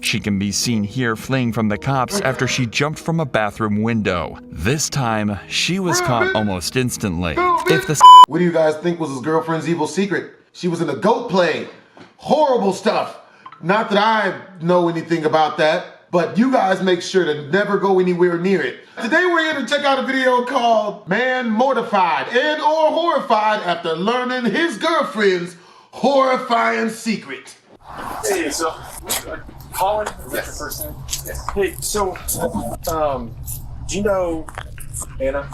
She can be seen here fleeing from the cops after she jumped from a bathroom window. This time, she was caught almost instantly. If the What do you guys think was his girlfriend's evil secret? She was in a goat play. Horrible stuff. Not that I know anything about that, but you guys make sure to never go anywhere near it. Today we're here to check out a video called Man Mortified and or Horrified after learning his girlfriend's horrifying secret. Hey, so, Colin, is that your first name? Yes. Hey, so, do you know Anna?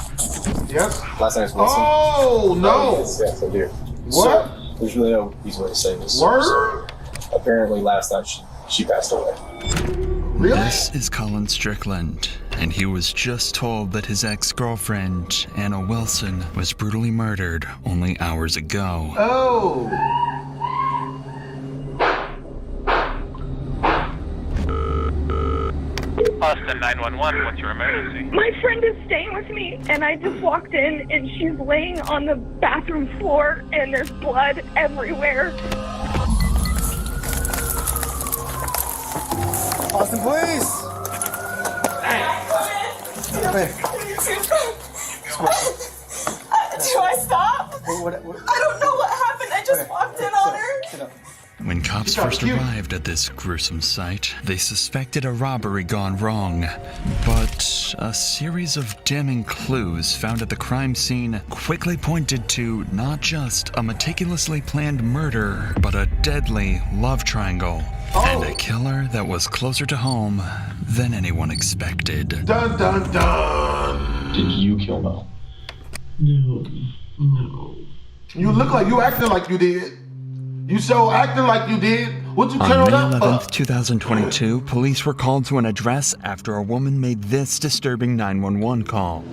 Yes. Last name's Wilson. Oh, no. Yes, I do. What? So, there's really no easy way to say this. Word? So, apparently last night she passed away. Really? This is Colin Strickland, and he was just told that his ex-girlfriend, Anna Wilson, was brutally murdered only hours ago. Oh. Austin 911, what's your emergency? My friend is staying with me, and I just walked in, and she's laying on the bathroom floor, and there's blood everywhere. Austin, please! Do I stop? I don't know what happened. I just walked in on her. When cops first arrived at this gruesome site, they suspected a robbery gone wrong. But a series of damning clues found at the crime scene quickly pointed to not just a meticulously planned murder, but a deadly love triangle. And a killer that was closer to home than anyone expected. Dun dun dun. Did you kill Mo? No. You look like you acting like you did. You so acting like you did. What you On turned May up? 11th, 2022, police were called to an address after a woman made this disturbing 911 call.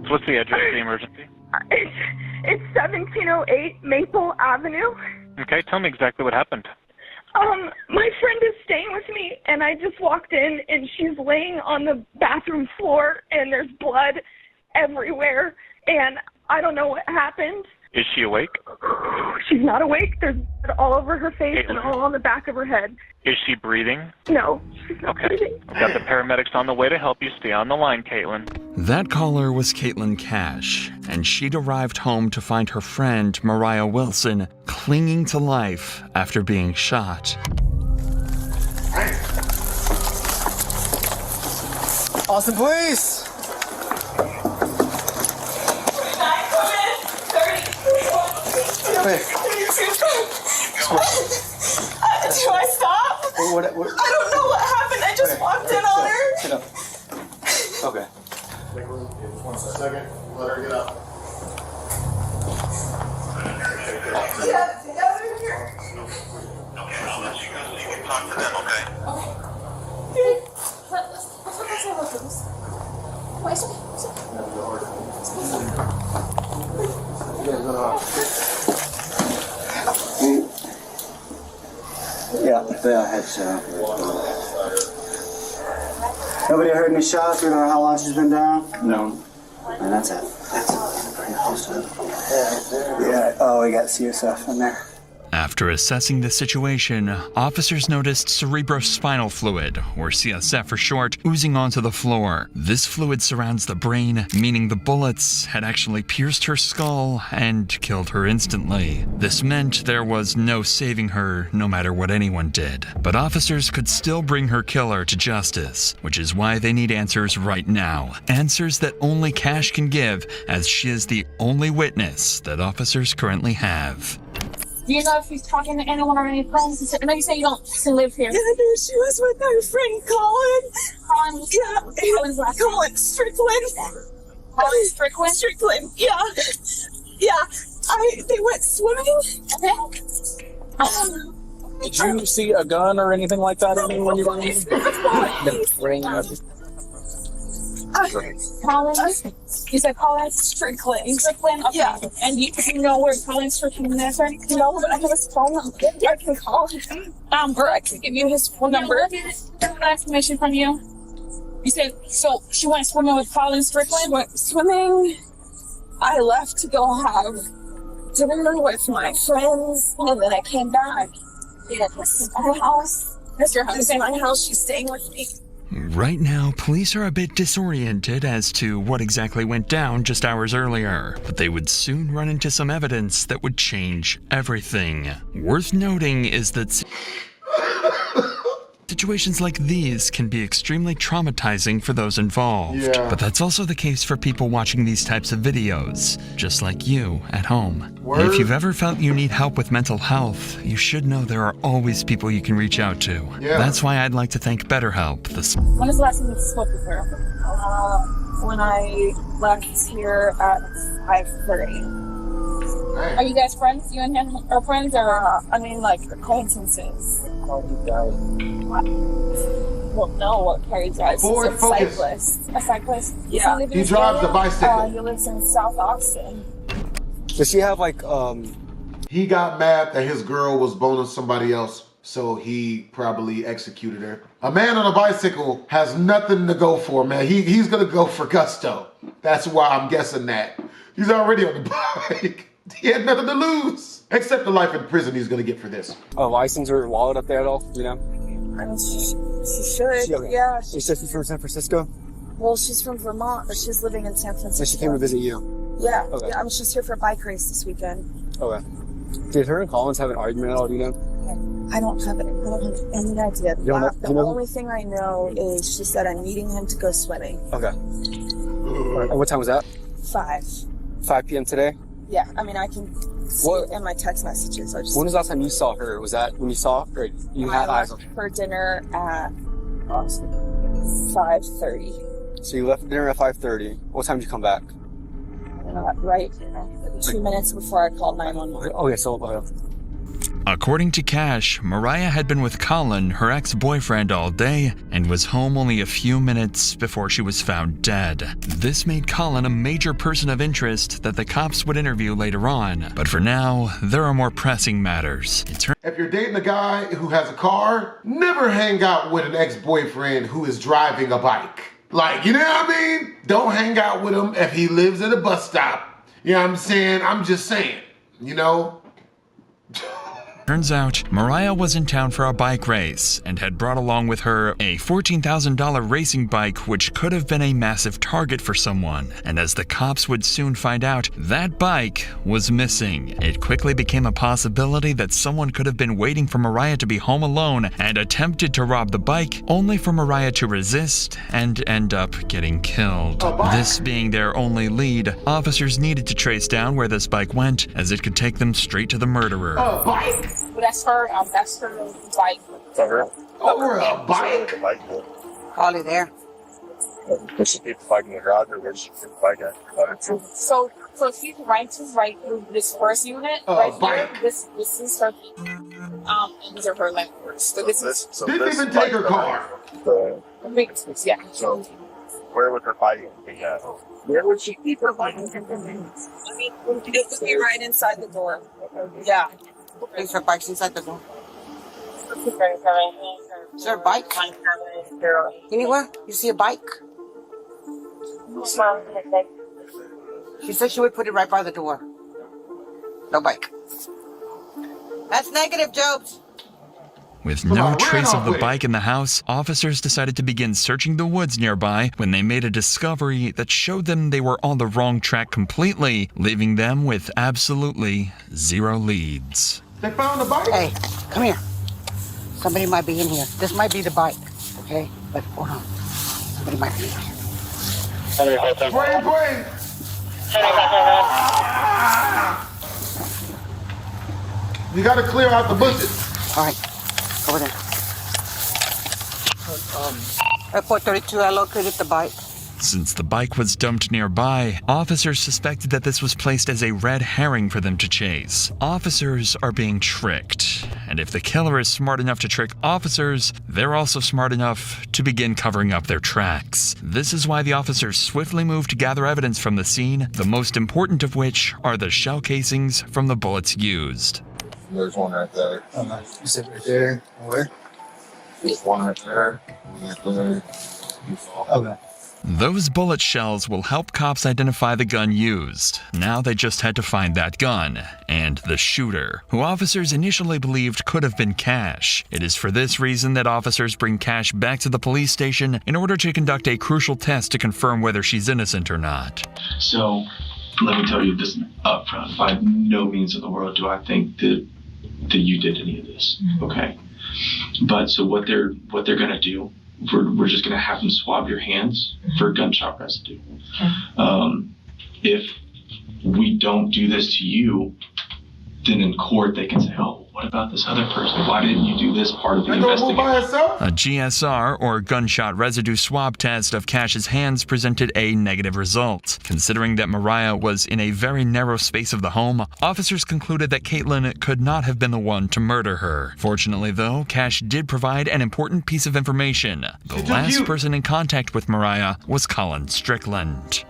What's the address of the emergency? It's 1708 Maple Avenue. Okay, tell me exactly what happened. My friend is staying with me, and I just walked in, and she's laying on the bathroom floor, and there's blood everywhere, and I don't know what happened. Is she awake? She's not awake. There's blood all over her face and Caitlyn. all on the back of her head. Is she breathing? No, she's not Okay. breathing. I've got the paramedics on the way to help you. Stay on the line, Caitlyn. That caller was Caitlyn Cash, and she'd arrived home to find her friend, Mariah Wilson, clinging to life after being shot. Austin, please! Wait. Do I stop? What? I don't know what happened. I just walked in on her. Sit up. Okay. 1 second. Let her get up. Yeah, over here. Okay, I'll let you go so you can talk to them, okay? Yeah, headshot. Nobody heard any shots? We don't know how long she's been down? No. And that's it. That's pretty close to it. Yeah, oh, we got CSF in there. After assessing the situation, officers noticed cerebrospinal fluid, or CSF for short, oozing onto the floor. This fluid surrounds the brain, meaning the bullets had actually pierced her skull and killed her instantly. This meant there was no saving her, no matter what anyone did. But officers could still bring her killer to justice, which is why they need answers right now. Answers that only Cash can give, as she is the only witness that officers currently have. Do you know if he's talking to anyone or any friends? I know you say you don't live here. Yeah, I knew she was with her friend Colin. Colin's Colin Strickland. Colin Strickland? Strickland, yeah. They went swimming. Okay. Did you see a gun or anything like that when you were in? Colin? You said Colin Strickland. Strickland? Okay. Yeah. And you know where Colin Strickland is? No, but I have his phone number. I can call him. Or I can give you his phone number. That information from you. You said, so she went swimming with Colin Strickland? Went swimming. I left to go have dinner with my friends, and then I came back. At the house, That's your house. This is my house. She's staying with me. Right now, police are a bit disoriented as to what exactly went down just hours earlier, but they would soon run into some evidence that would change everything. Worth noting is that situations like these can be extremely traumatizing for those involved. Yeah. But that's also the case for people watching these types of videos, just like you at home. Word. If you've ever felt you need help with mental health, you should know there are always people you can reach out to. Yeah. That's why I'd like to thank BetterHelp. When was the last time you spoke with her? When I left here at 5:30. Are you guys friends? You and him are friends, or I mean, like acquaintances. well, no? What car he drives? Forward He's a focus. cyclist. A cyclist? Yeah. Does he live in He this drives the area? bicycle. He lives in South Austin. Does she have like He got mad that his girl was boning somebody else, so he probably executed her. A man on a bicycle has nothing to go for, man. He's gonna go for gusto. That's why I'm guessing that. He's already on the bike. He had nothing to lose. Except the life in prison he's gonna get for this. a license or wallet up there at all? You know? I mean, she should. She- okay. Yeah. She said she's from San Francisco, Well, she's from Vermont, but she's living in San Francisco. so she came to visit you. Yeah. Okay. Yeah. I mean, she's here for a bike race this weekend. Okay. Did her and Collins have an argument at all? Do you know? I don't have any idea. You don't know- The you know- only thing I know is she said I'm meeting him to go swimming. Okay. And what time was that? 5. 5 p.m. today? Yeah. I mean, I can see What- it in my text messages. I just When was the last time you saw her? Was that when you saw her? Or you had I eyes on left her? for dinner at 5:30. So you left dinner at 5:30. What time did you come back? Right 2 minutes before I called 911. Okay, so According to Cash, Mariah had been with Colin, her ex-boyfriend, all day and was home only a few minutes before she was found dead. This made Colin a major person of interest that the cops would interview later on. But for now, there are more pressing matters. If you're dating a guy who has a car, never hang out with an ex-boyfriend who is driving a bike. Like, you know what I mean? Don't hang out with him if he lives at a bus stop. You know what I'm saying? I'm just saying, you know? Turns out, Mariah was in town for a bike race and had brought along with her a $14,000 racing bike which could have been a massive target for someone. And as the cops would soon find out, that bike was missing. It quickly became a possibility that someone could have been waiting for Mariah to be home alone and attempted to rob the bike, only for Mariah to resist and end up getting killed. This being their only lead, officers needed to trace down where this bike went, as it could take them straight to the murderer. A bike? Well, that's her bike. Over a bike? Probably there. Does she keep the bike in the garage, or where does she keep the bike at? So she's right through this first unit right here. This is her. And these are her landlords. So this is. Didn't even take her car. Yeah. So where would her bike be at? Where would she keep her bike? I mean, it would be right inside the door. Yeah. Is her bike's inside the door? Is there a bike? Anywhere? You see a bike? She said she would put it right by the door. No bike. That's negative, Jobs. With no trace of the bike in the house, officers decided to begin searching the woods nearby when they made a discovery that showed them they were on the wrong track completely, leaving them with absolutely zero leads. They found the bike? Hey, come here. Somebody might be in here. This might be the bike, okay? But hold on. Somebody might be in here. Brain. You gotta clear out the bushes. All right, over there. At 432, I located the bike. Since the bike was dumped nearby, officers suspected that this was placed as a red herring for them to chase. Officers are being tricked, and if the killer is smart enough to trick officers, they're also smart enough to begin covering up their tracks. This is why the officers swiftly moved to gather evidence from the scene, the most important of which are the shell casings from the bullets used. There's one right there. You said right there. Where? There's one right there. Okay. Those bullet shells will help cops identify the gun used. Now they just had to find that gun and the shooter, who officers initially believed could have been Cash. It is for this reason that officers bring Cash back to the police station in order to conduct a crucial test to confirm whether she's innocent or not. So, let me tell you this up front. By no means in the world do I think that you did any of this. Okay? But so what they're gonna do, we're just gonna have them swab your hands for gunshot residue. If we don't do this to you, then in court they can say, oh, what about this other person? Why didn't you do this part of the investigation? A GSR, or gunshot residue swab test of Cash's hands, presented a negative result. Considering that Mariah was in a very narrow space of the home, officers concluded that Caitlyn could not have been the one to murder her. Fortunately, though, Cash did provide an important piece of information. The last person in contact with Mariah was Colin Strickland.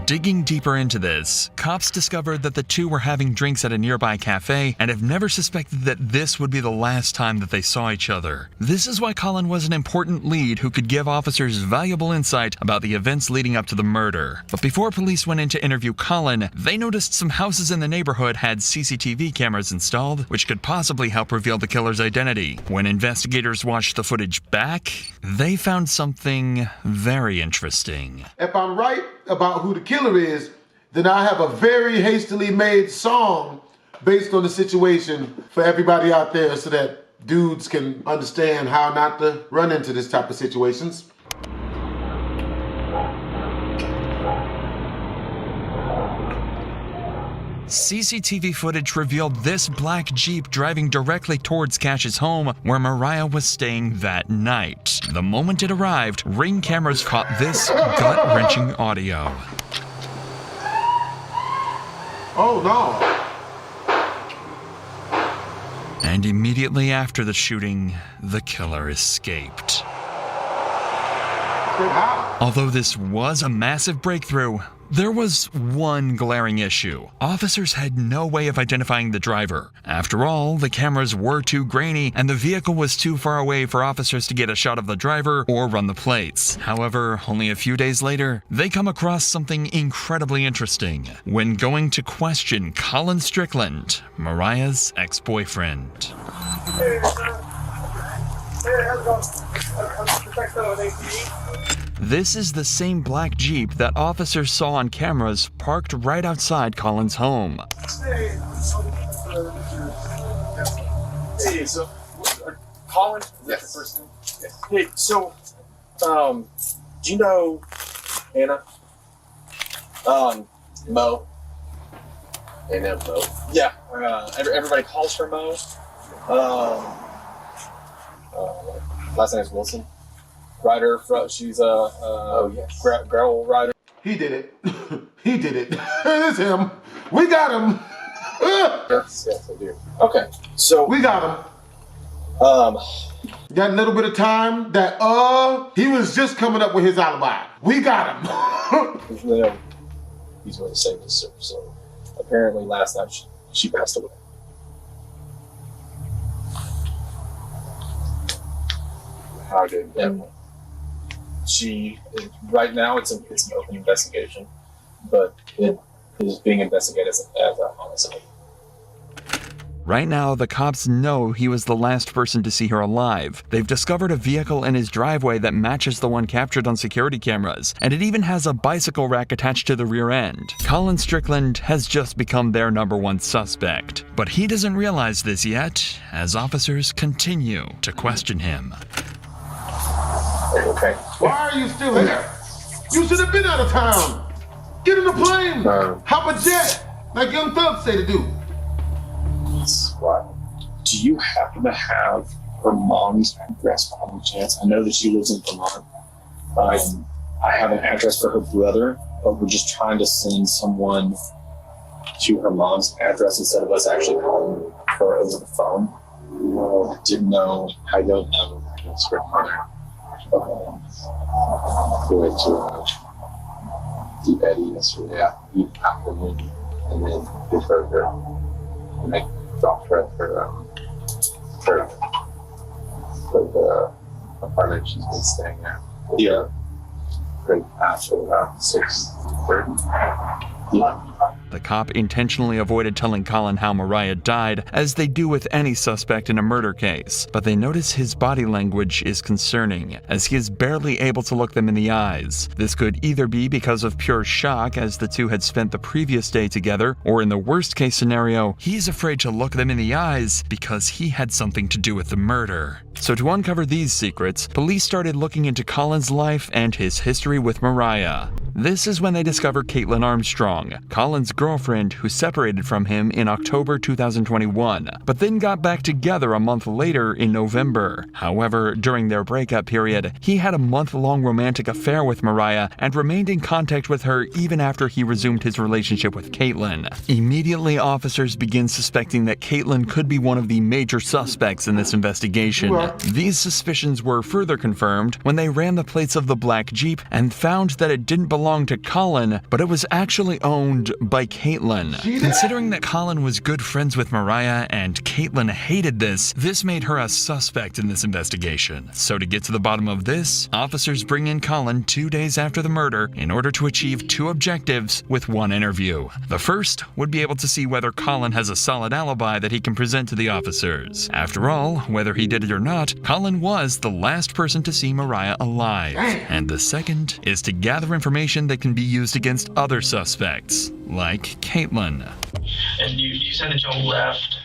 Digging deeper into this, cops discovered that the two were having drinks at a nearby cafe and have never suspected that this would be the last time that they saw each other. This is why Colin was an important lead who could give officers valuable insight about the events leading up to the murder. But before police went in to interview Colin, they noticed some houses in the neighborhood had CCTV cameras installed, which could possibly help reveal the killer's identity. When investigators watched the footage back, they found something very interesting. If I'm right about who the killer is, then I have a very hastily made song based on the situation for everybody out there so that dudes can understand how not to run into this type of situations. CCTV footage revealed this black Jeep driving directly towards Cash's home where Mariah was staying that night. The moment it arrived, Ring cameras caught this gut-wrenching audio. Oh no. And immediately after the shooting, the killer escaped. Although this was a massive breakthrough, there was one glaring issue. Officers had no way of identifying the driver. After all, the cameras were too grainy and the vehicle was too far away for officers to get a shot of the driver or run the plates. However, only a few days later, they come across something incredibly interesting when going to question Colin Strickland, Mariah's ex-boyfriend. Hey, how's it going? This is the same black Jeep that officers saw on cameras parked right outside Colin's home. Hey, so Colin? Yes. The first name? Yes. Hey, so do you know Anna? Mo. Hey, no, Mo. Yeah. Everybody calls her Mo. Last name is Wilson. Rider, she's a gravel rider. He did it. He did it. It's him. We got him. Yes, I do. Okay, so we got him. Got a little bit of time that he was just coming up with his alibi. We got him. He's going to save us. So apparently last night she passed away. How did that? Right now it's an open investigation, but it is being investigated as a homicide. Right now, the cops know he was the last person to see her alive. They've discovered a vehicle in his driveway that matches the one captured on security cameras, and it even has a bicycle rack attached to the rear end. Colin Strickland has just become their #1 suspect, but he doesn't realize this yet, as officers continue to question him. Okay. Why are you still here? You should have been out of town. Get in the plane. Hop a jet, like young thugs say to do. What? Do you happen to have her mom's address by any chance? I know that she lives in Vermont. I have an address for her brother, but we're just trying to send someone to her mom's address instead of us actually calling her over the phone. I didn't know. I don't have an address for her mother. We went to Deep Eddy yesterday afternoon, and then we heard her, and I dropped her at her the apartment she's been staying at. Yeah. couldn't pass it about 6:30. The cop intentionally avoided telling Colin how Mariah died, as they do with any suspect in a murder case, but they notice his body language is concerning, as he is barely able to look them in the eyes. This could either be because of pure shock, as the two had spent the previous day together, or in the worst case scenario, he's afraid to look them in the eyes because he had something to do with the murder. So to uncover these secrets, police started looking into Colin's life and his history with Mariah. This is when they discover Caitlyn Armstrong, Colin's girlfriend who separated from him in October 2021, but then got back together a month later in November. However, during their breakup period, he had a month-long romantic affair with Mariah and remained in contact with her even after he resumed his relationship with Caitlyn. Immediately, officers begin suspecting that Caitlyn could be one of the major suspects in this investigation. These suspicions were further confirmed when they ran the plates of the black Jeep and found that it didn't belong to Colin, but it was actually owned by Caitlyn. Considering that Colin was good friends with Mariah and Caitlyn hated this made her a suspect in this investigation. So to get to the bottom of this, officers bring in Colin 2 days after the murder in order to achieve 2 objectives with 1 interview. The first would be able to see whether Colin has a solid alibi that he can present to the officers. After all, whether he did it or not, Colin was the last person to see Mariah alive. And the second is to gather information that can be used against other suspects, like Caitlyn. And you said that y'all left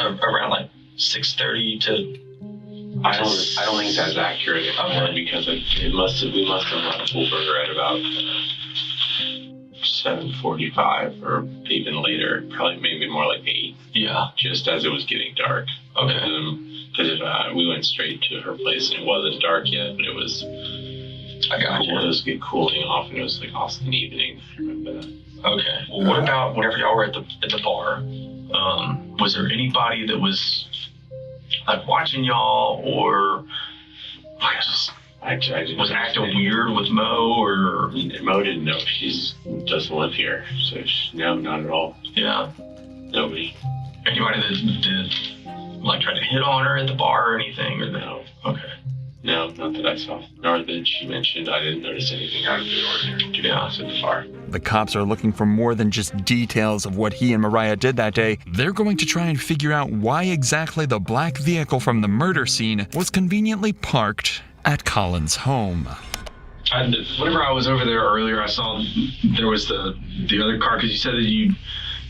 around like 6:30 to. I don't think that's accurate anymore, because we must have left Uber at about 7:45 or even later, probably maybe more like 8. Yeah. Just as it was getting dark. Okay. Because we went straight to her place and it wasn't dark yet, but it was. I got you. It was cooling off, and it was like also an evening. I remember that. Okay. Well, what about whenever y'all were at the bar? Was there anybody that was like watching y'all, or like just was acting weird with Mo, or Mo didn't know she doesn't live here, so no, not at all. Yeah. Nobody. Anybody that like tried to hit on her at the bar or anything, or no? Okay. No, not that I saw. Nor that she mentioned. I didn't notice anything out of the ordinary, to be honest, at the bar. The cops are looking for more than just details of what he and Mariah did that day. They're going to try and figure out why exactly the black vehicle from the murder scene was conveniently parked at Colin's home. Whenever I was over there earlier, I saw there was the other car, because you said that you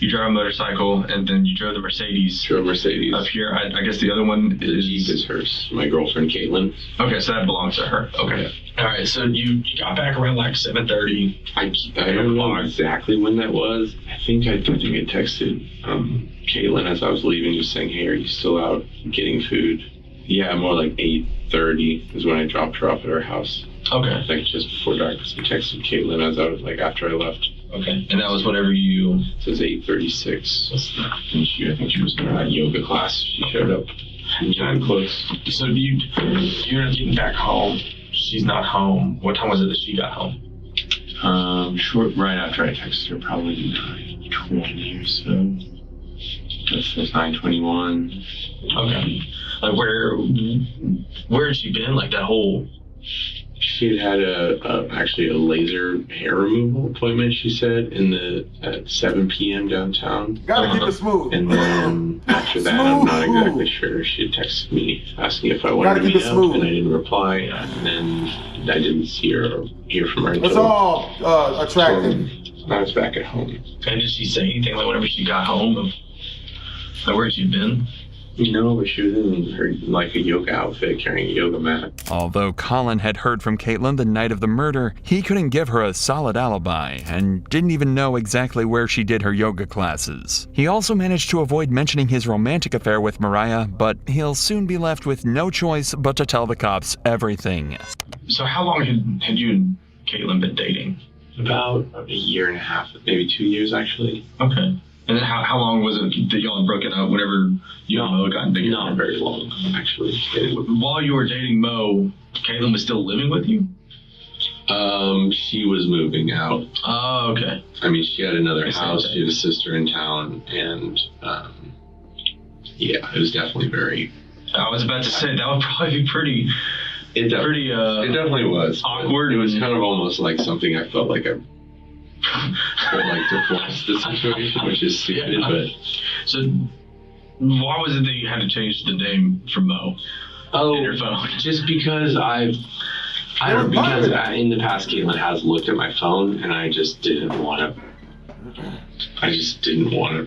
drive a motorcycle and then you drove the Mercedes. Drove Mercedes. Up here. I guess the other one is hers. My girlfriend, Caitlyn. Okay, so that belongs to her. Okay. Yeah. All right, so you got back around like 7:30. I don't know exactly when that was. I think I texted Caitlyn as I was leaving, just saying, hey, are you still out getting food? Yeah, more like 8:30 is when I dropped her off at her house. Okay. Like just before dark, because I texted Caitlyn as I was like after I left. Okay. And that was whenever you. It says 8:36. And I think she was in her yoga class. She showed up. Time close. So you're getting back home. She's not home. What time was it that she got home? Short right after I texted her, probably 9:20 or so. That says 9:21. Okay. Like where had she been? Like that whole. She had actually a laser hair removal appointment, she said, at 7 p.m. downtown. Gotta keep it smooth. And then after that, I'm not exactly sure. She had texted me asking if I wanted to meet up, and I didn't reply. And then I didn't see her or hear from her. It's all attractive. I was back at home. And did she say anything like whenever she got home of like where she'd been? No, but she was in her, like, a yoga outfit, carrying a yoga mat. Although Colin had heard from Caitlyn the night of the murder, he couldn't give her a solid alibi and didn't even know exactly where she did her yoga classes. He also managed to avoid mentioning his romantic affair with Mariah, but he'll soon be left with no choice but to tell the cops everything. So how long had you and Caitlyn been dating? About a year and a half, maybe 2 years, actually. Okay. And then how long was it that y'all had broken up whenever you and Mo got together? Not very long, actually. While you were dating Mo, Caitlyn was still living with you? She was moving out. Oh, okay. I mean, she had another house. She had a sister in town, and yeah, it was definitely very. I was about to say that would probably be pretty It definitely was awkward. It was kind of almost like something I felt like I would like to force the situation, which is stupid. But so, why was it that you had to change the name from Mo? In your phone? Just because in the past Caitlyn has looked at my phone, and I just didn't want to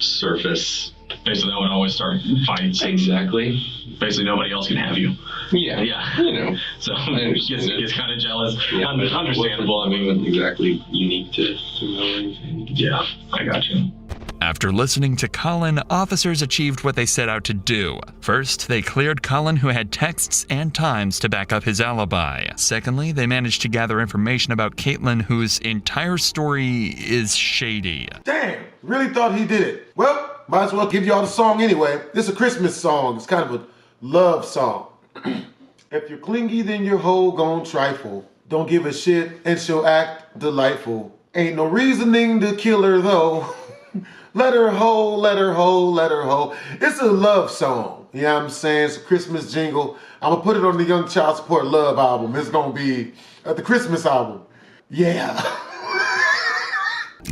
surface. Basically, that would always start fights. Exactly. Basically, nobody else can have you. Yeah. You know. So gets kind of jealous. Yeah, Understandable. I mean, wasn't exactly unique to Mo or anything. Yeah, I got you. After listening to Colin, officers achieved what they set out to do. First, they cleared Colin, who had texts and times to back up his alibi. Secondly, they managed to gather information about Caitlyn, whose entire story is shady. Damn, really thought he did it. Well, might as well give y'all the song anyway. This is a Christmas song. It's kind of a love song. If you're clingy, then your hoe gon' trifle. Don't give a shit and she'll act delightful. Ain't no reasoning to kill her though. Let her hoe, let her hoe, let her hoe. It's a love song. You know what I'm saying? It's a Christmas jingle. I'm gonna put it on the Young Child Support Love album. It's gonna be the Christmas album. Yeah.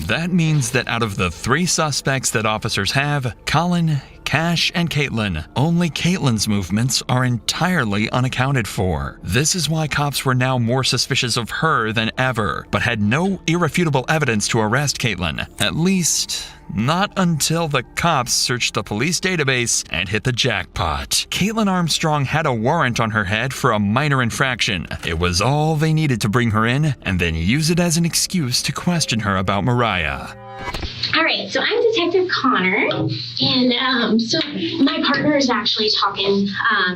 That means that out of the 3 suspects that officers have, Colin, Cash, and Caitlyn, only Caitlyn's movements are entirely unaccounted for. This is why cops were now more suspicious of her than ever, but had no irrefutable evidence to arrest Caitlyn. At least, not until the cops searched the police database and hit the jackpot. Caitlyn Armstrong had a warrant on her head for a minor infraction. It was all they needed to bring her in and then use it as an excuse to question her about Mariah. All right, so I'm Detective Connor, and so my partner is actually talking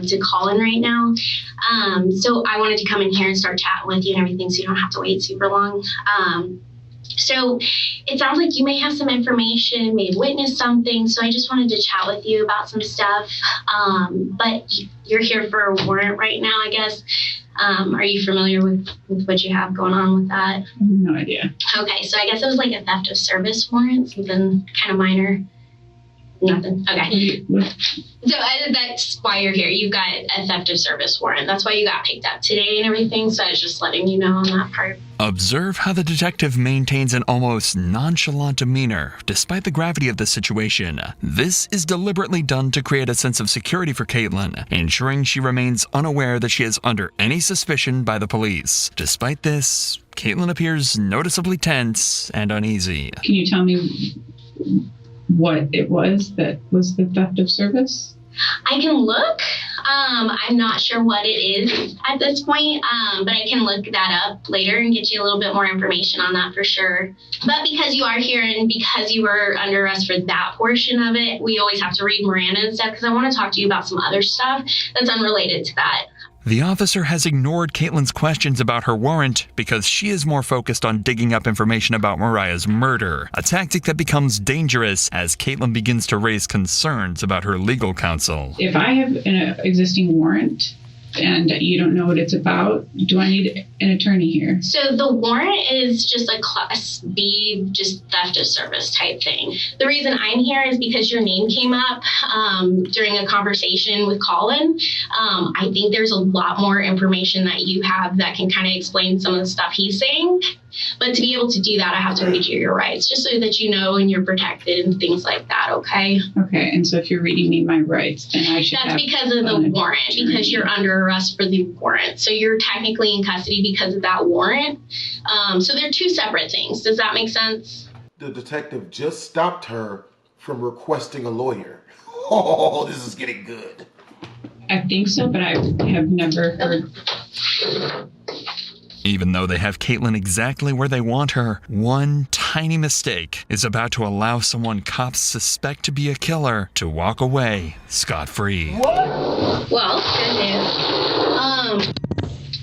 to Colin right now. So I wanted to come in here and start chatting with you and everything, so you don't have to wait super long. So it sounds like you may have some information, may have witnessed something, so I just wanted to chat with you about some stuff. But you're here for a warrant right now, I guess. Are you familiar with what you have going on with that? No idea. Okay, so I guess it was like a theft of service warrant, something kind of minor. Nothing. Okay. So that's why you're here. You've got a theft of service warrant. That's why you got picked up today and everything. So I was just letting you know on that part. Observe how the detective maintains an almost nonchalant demeanor, despite the gravity of the situation. This is deliberately done to create a sense of security for Caitlyn, ensuring she remains unaware that she is under any suspicion by the police. Despite this, Caitlyn appears noticeably tense and uneasy. Can you tell me what it was that was the theft of service? I can look. I'm not sure what it is at this point, but I can look that up later and get you a little bit more information on that for sure. But because you are here and because you were under arrest for that portion of it, we always have to read Miranda and stuff because I want to talk to you about some other stuff that's unrelated to that. The officer has ignored Caitlyn's questions about her warrant because she is more focused on digging up information about Mariah's murder, a tactic that becomes dangerous as Caitlyn begins to raise concerns about her legal counsel. If I have an existing warrant and you don't know what it's about, do I need an attorney here? So the warrant is just a Class B, just theft of service type thing. The reason I'm here is because your name came up during a conversation with Colin. I think there's a lot more information that you have that can kind of explain some of the stuff he's saying. But to be able to do that, I have to read you your rights, just so that you know and you're protected and things like that, okay? Okay, and so if you're reading me my rights, then I should That's because of the warrant, because you're under arrest for the warrant. So you're technically in custody because of that warrant. So they're 2 separate things. Does that make sense? The detective just stopped her from requesting a lawyer. Oh, this is getting good. I think so, but I have never heard. Even though they have Caitlyn exactly where they want her, one tiny mistake is about to allow someone cops suspect to be a killer to walk away scot-free. Well, good news.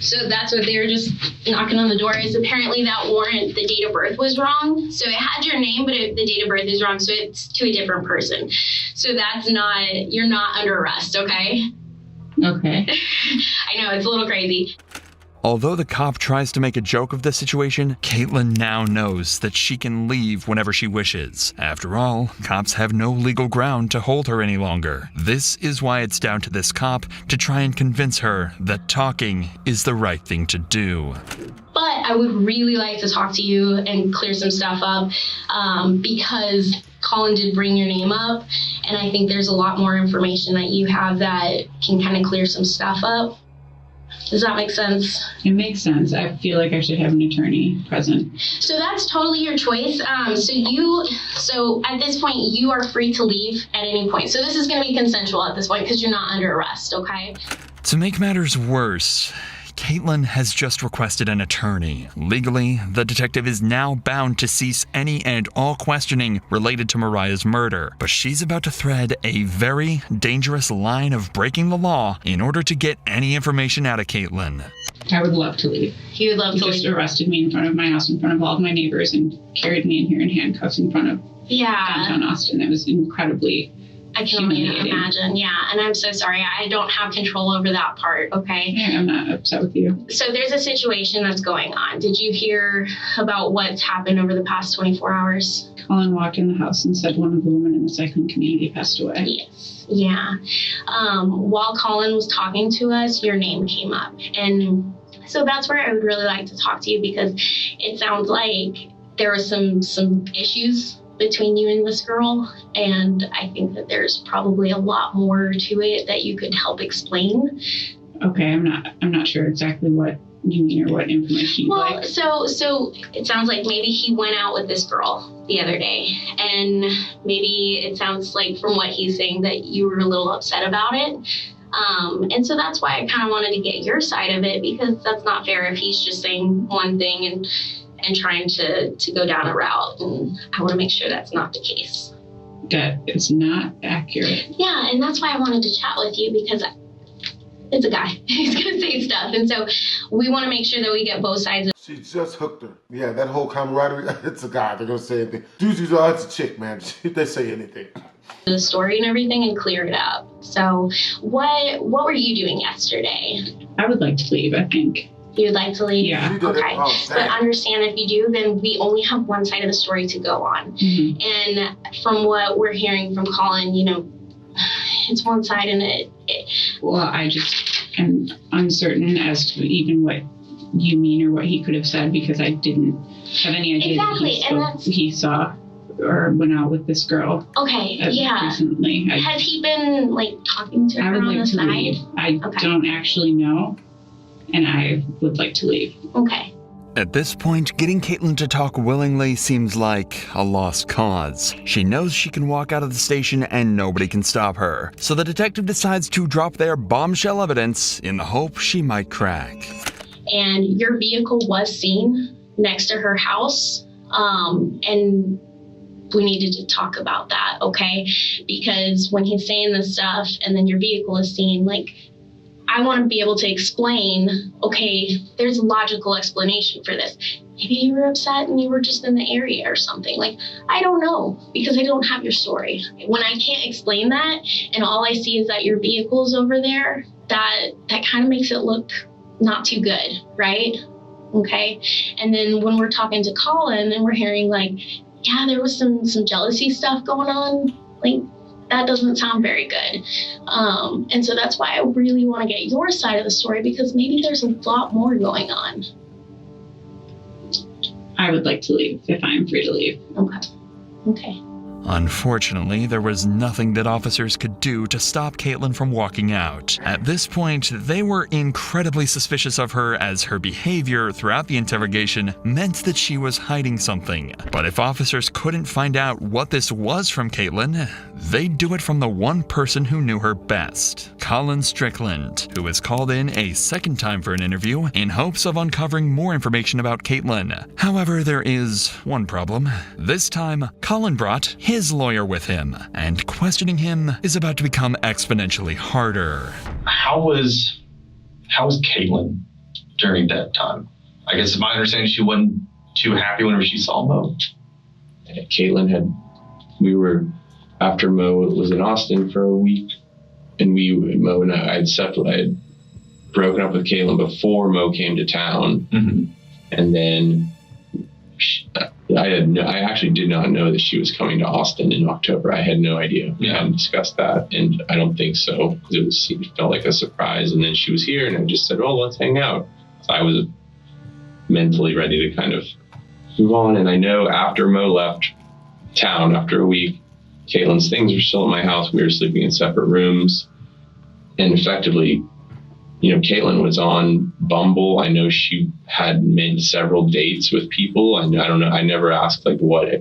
So that's what they were just knocking on the door is apparently that warrant, the date of birth was wrong. So it had your name, but the date of birth is wrong. So it's to a different person. So that's not, you're not under arrest, okay? Okay. I know, it's a little crazy. Although the cop tries to make a joke of the situation, Caitlyn now knows that she can leave whenever she wishes. After all, cops have no legal ground to hold her any longer. This is why it's down to this cop to try and convince her that talking is the right thing to do. But I would really like to talk to you and clear some stuff up because Colin did bring your name up, and I think there's a lot more information that you have that can kind of clear some stuff up. Does that make sense? It makes sense. I feel like I should have an attorney present. So that's totally your choice. So at this point, you are free to leave at any point. So this is going to be consensual at this point because you're not under arrest, okay? To make matters worse, Caitlyn has just requested an attorney. Legally, the detective is now bound to cease any and all questioning related to Mariah's murder, but she's about to thread a very dangerous line of breaking the law in order to get any information out of Caitlyn. I would love to leave. You would love to leave? He just arrested me in front of my house, in front of all of my neighbors, and carried me in here in handcuffs in front of downtown Austin. It was incredibly I can only imagine, yeah. And I'm so sorry. I don't have control over that part, okay? Yeah, I'm not upset with you. So there's a situation that's going on. Did you hear about what's happened over the past 24 hours? Colin walked in the house and said one of the women in the cycling community passed away. Yes, yeah. While Colin was talking to us, your name came up. And so that's where I would really like to talk to you because it sounds like there were some issues between you and this girl, and I think that there's probably a lot more to it that you could help explain. Okay, I'm not sure exactly what you mean or what information you'd like. So it sounds like maybe he went out with this girl the other day, and maybe it sounds like from what he's saying that you were a little upset about it. And so that's why I kind of wanted to get your side of it because that's not fair if he's just saying one thing and trying to go down a route, and I want to make sure that's not the case. That is not accurate. Yeah, and that's why I wanted to chat with you because it's a guy. He's going to say stuff, and so we want to make sure that we get both sides. She just hooked her. Yeah, that whole camaraderie, it's a guy. They're going to say anything. Dudes, oh, it's a chick, man. They say anything. The story and everything and clear it up. So what were you doing yesterday? I would like to leave, I think. You'd like to leave? Yeah. Okay. But understand if you do, then we only have one side of the story to go on. Mm-hmm. And from what we're hearing from Colin, it's one side and Well, I just am uncertain as to even what you mean or what he could have said because I didn't have any idea that he saw or went out with this girl. Okay, yeah. Recently. Has he been talking to her on the side? Leave. I don't actually know. And I would like to leave. Okay. At this point, getting Caitlyn to talk willingly seems like a lost cause. She knows she can walk out of the station and nobody can stop her. So the detective decides to drop their bombshell evidence in the hope she might crack. And your vehicle was seen next to her house. And we needed to talk about that, okay? Because when he's saying this stuff and then your vehicle is seen, I want to be able to explain, okay, there's a logical explanation for this. Maybe you were upset and you were just in the area or something. I don't know because I don't have your story. When I can't explain that and all I see is that your vehicle's over there, that kind of makes it look not too good, right? Okay. And then when we're talking to Colin and we're hearing yeah, there was some jealousy stuff going on, that doesn't sound very good. And so that's why I really want to get your side of the story because maybe there's a lot more going on. I would like to leave if I am free to leave. Okay. Unfortunately, there was nothing that officers could do to stop Caitlyn from walking out. At this point, they were incredibly suspicious of her as her behavior throughout the interrogation meant that she was hiding something. But if officers couldn't find out what this was from Caitlyn, they'd do it from the one person who knew her best, Colin Strickland, who was called in a second time for an interview in hopes of uncovering more information about Caitlyn. However, there is one problem. This time, Colin brought his lawyer with him, and questioning him is about to become exponentially harder. How was Caitlyn during that time? I guess my understanding she wasn't too happy whenever she saw Mo. Caitlyn we were after Mo was in Austin for a week, and Mo and I had broken up with Caitlyn before Mo came to town. And then I actually did not know that she was coming to Austin in October. I had no idea. We hadn't discussed that, and I don't think so, because it felt like a surprise. And then she was here, and I just said, "Oh, let's hang out." So I was mentally ready to kind of move on. And I know after Mo left town, after a week, Caitlyn's things were still at my house. We were sleeping in separate rooms, and effectively, Caitlyn was on Bumble. I know she had made several dates with people. I don't know. I never asked what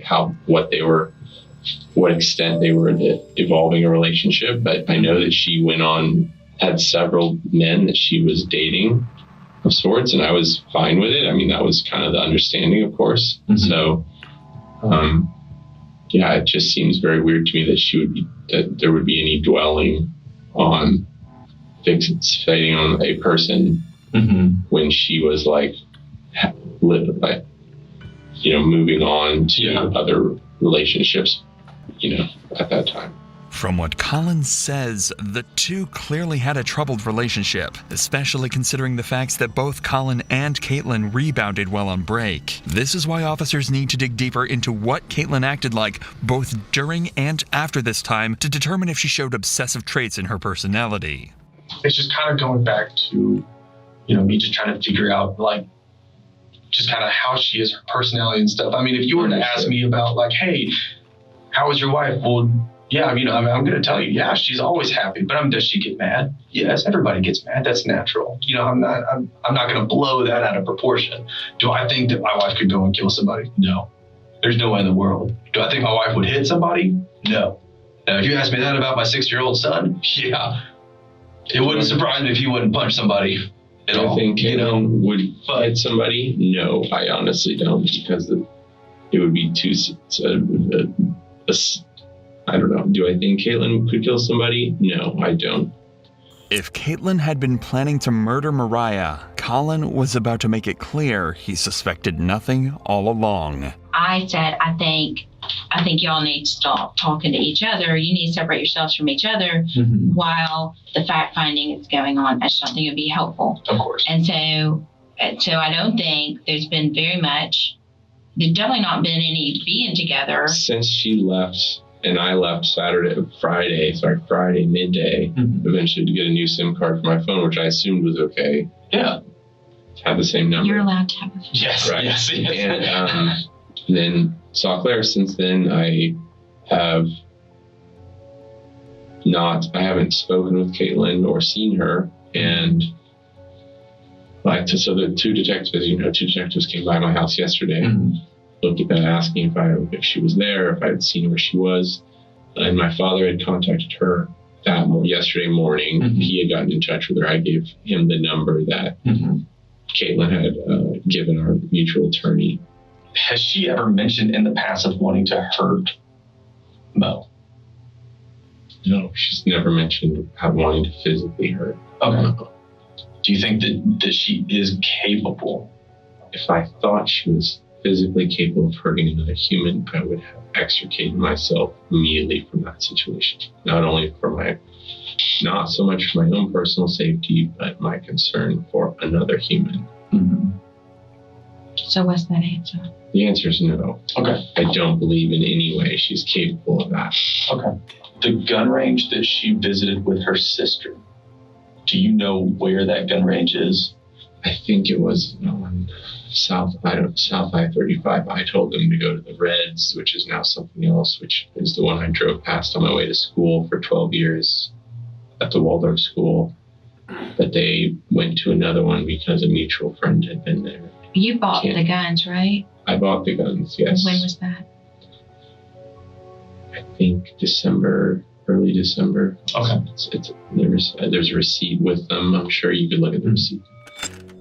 extent they were evolving a relationship, but I know that she had several men that she was dating of sorts, and I was fine with it. I mean, that was kind of the understanding, of course. So, it just seems very weird to me that there would be any dwelling on fixating on a person when she was moving on to other relationships, at that time. From what Collins says, the two clearly had a troubled relationship, especially considering the facts that both Colin and Caitlyn rebounded while on break. This is why officers need to dig deeper into what Caitlyn acted like both during and after this time to determine if she showed obsessive traits in her personality. It's just kind of going back to, me just trying to figure out, just kind of how she is, her personality and stuff. I mean, if you were to ask me about, hey, how was your wife? Well, yeah, I'm going to tell you, yeah, she's always happy. But does she get mad? Yes, everybody gets mad. That's natural. I'm not going to blow that out of proportion. Do I think that my wife could go and kill somebody? No. There's no way in the world. Do I think my wife would hit somebody? No. Now, if you ask me that about my 6-year-old son, yeah. It wouldn't surprise me if he wouldn't punch somebody at all. I think Caitlyn would hit somebody. No, I honestly don't, because it would be too. I don't know. Do I think Caitlyn could kill somebody? No, I don't. If Caitlyn had been planning to murder Mariah, Colin was about to make it clear he suspected nothing all along. I said, I think y'all need to stop talking to each other. You need to separate yourselves from each other while the fact finding is going on. I just don't think it would be helpful. Of course. And so I don't think there's been there's definitely not been any being together. Since she left and I left Friday midday, eventually to get a new SIM card for my phone, which I assumed was okay. Yeah. Had the same number. You're allowed to have a phone. Yes, right. Yes. And then saw Claire. Since then, I haven't spoken with Caitlyn or seen her. And so the two detectives came by my house yesterday, looked at that, asking if she was there, if I had seen where she was. And my father had contacted her yesterday morning. He had gotten in touch with her. I gave him the number that Caitlyn had given our mutual attorney. Has she ever mentioned in the past of wanting to hurt Mo? No, she's never mentioned wanting to physically hurt. Okay. Do you think that she is capable? If I thought she was physically capable of hurting another human, I would have extricated myself immediately from that situation. Not only not so much for my own personal safety, but my concern for another human. So what's that answer? The answer is no. Okay. I don't believe in any way she's capable of that. Okay. The gun range that she visited with her sister, do you know where that gun range is? I think it was on South I-35. I told them to go to the Reds, which is now something else, which is the one I drove past on my way to school for 12 years at the Waldorf school. But they went to another one because a mutual friend had been there. You bought the guns, right? I bought the guns, yes. When was that? I think early December. Okay. There's a receipt with them. I'm sure you could look at the receipt.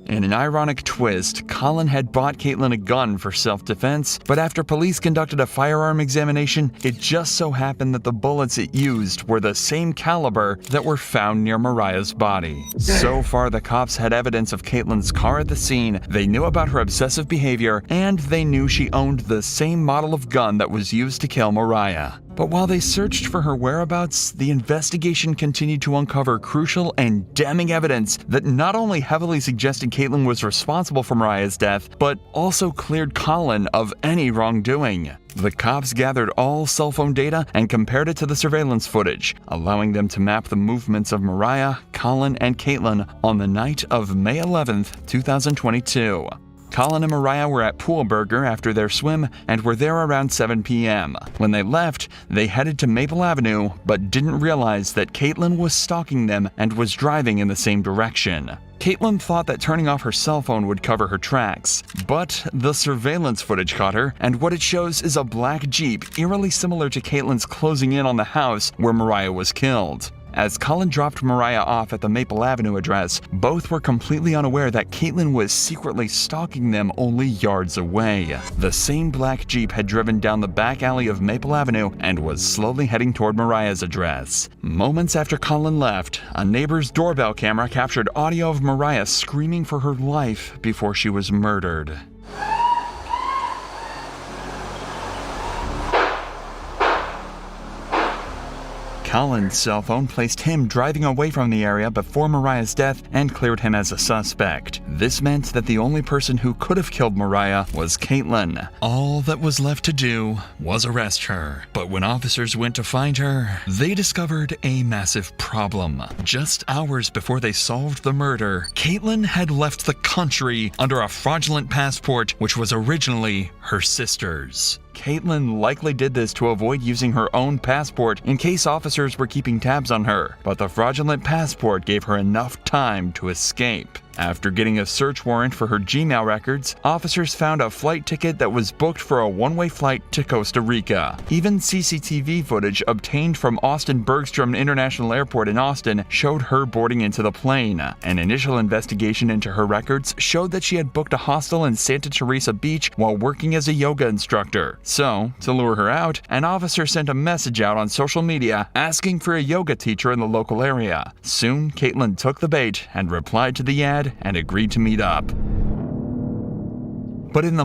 In an ironic twist, Colin had bought Caitlyn a gun for self-defense, but after police conducted a firearm examination, it just so happened that the bullets it used were the same caliber that were found near Mariah's body. So far, the cops had evidence of Caitlyn's car at the scene, they knew about her obsessive behavior, and they knew she owned the same model of gun that was used to kill Mariah. But while they searched for her whereabouts, the investigation continued to uncover crucial and damning evidence that not only heavily suggested Caitlyn was responsible for Mariah's death, but also cleared Colin of any wrongdoing. The cops gathered all cell phone data and compared it to the surveillance footage, allowing them to map the movements of Mariah, Colin, and Caitlyn on the night of May 11th, 2022. Colin and Mariah were at Pool Burger after their swim and were there around 7 p.m. When they left, they headed to Maple Avenue but didn't realize that Caitlyn was stalking them and was driving in the same direction. Caitlyn thought that turning off her cell phone would cover her tracks, but the surveillance footage caught her, and what it shows is a black Jeep eerily similar to Caitlyn's closing in on the house where Mariah was killed. As Colin dropped Mariah off at the Maple Avenue address, both were completely unaware that Caitlyn was secretly stalking them only yards away. The same black Jeep had driven down the back alley of Maple Avenue and was slowly heading toward Mariah's address. Moments after Colin left, a neighbor's doorbell camera captured audio of Mariah screaming for her life before she was murdered. Colin's cell phone placed him driving away from the area before Mariah's death and cleared him as a suspect. This meant that the only person who could have killed Mariah was Caitlyn. All that was left to do was arrest her. But when officers went to find her, they discovered a massive problem. Just hours before they solved the murder, Caitlyn had left the country under a fraudulent passport which was originally her sister's. Caitlyn likely did this to avoid using her own passport in case officers were keeping tabs on her, but the fraudulent passport gave her enough time to escape. After getting a search warrant for her Gmail records, officers found a flight ticket that was booked for a one-way flight to Costa Rica. Even CCTV footage obtained from Austin Bergstrom International Airport in Austin showed her boarding into the plane. An initial investigation into her records showed that she had booked a hostel in Santa Teresa Beach while working as a yoga instructor. So, to lure her out, an officer sent a message out on social media asking for a yoga teacher in the local area. Soon, Caitlyn took the bait and replied to the ad and agreed to meet up. But in the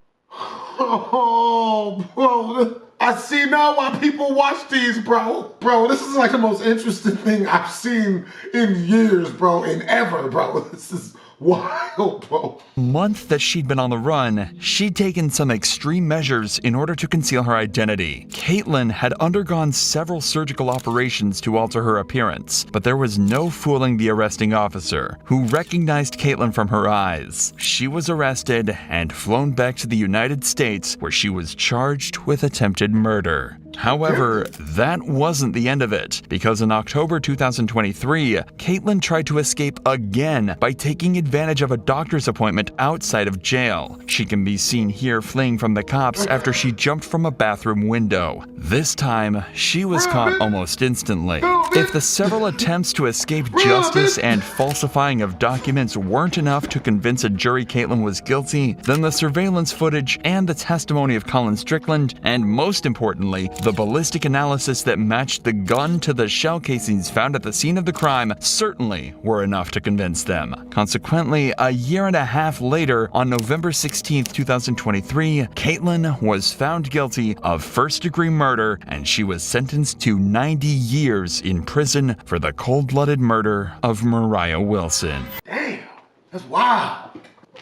Oh, bro, I see now why people watch these, bro. Bro, this is like the most interesting thing I've seen in years, bro, and ever, bro. This is wild, bro. month that she'd been on the run, she'd taken some extreme measures in order to conceal her identity. Caitlyn had undergone several surgical operations to alter her appearance, but there was no fooling the arresting officer, who recognized Caitlyn from her eyes. She was arrested and flown back to the United States, where she was charged with attempted murder. However, that wasn't the end of it, because in October 2023, Caitlyn tried to escape again by taking advantage of a doctor's appointment outside of jail. She can be seen here fleeing from the cops after she jumped from a bathroom window. This time, she was caught almost instantly. If the several attempts to escape justice and falsifying of documents weren't enough to convince a jury Caitlyn was guilty, then the surveillance footage and the testimony of Colin Strickland, and most importantly, the ballistic analysis that matched the gun to the shell casings found at the scene of the crime certainly were enough to convince them. Consequently, a year and a half later, on November 16, 2023, Caitlyn was found guilty of first-degree murder, and she was sentenced to 90 years in prison for the cold-blooded murder of Mariah Wilson. Damn, that's wild.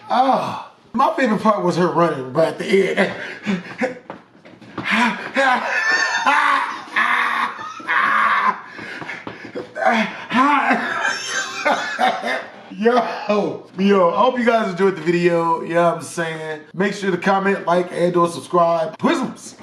Oh, my favorite part was her running, but at the end. Yo, I hope you guys enjoyed the video. You know what I'm saying? Make sure to comment, like, and or subscribe. Twisms!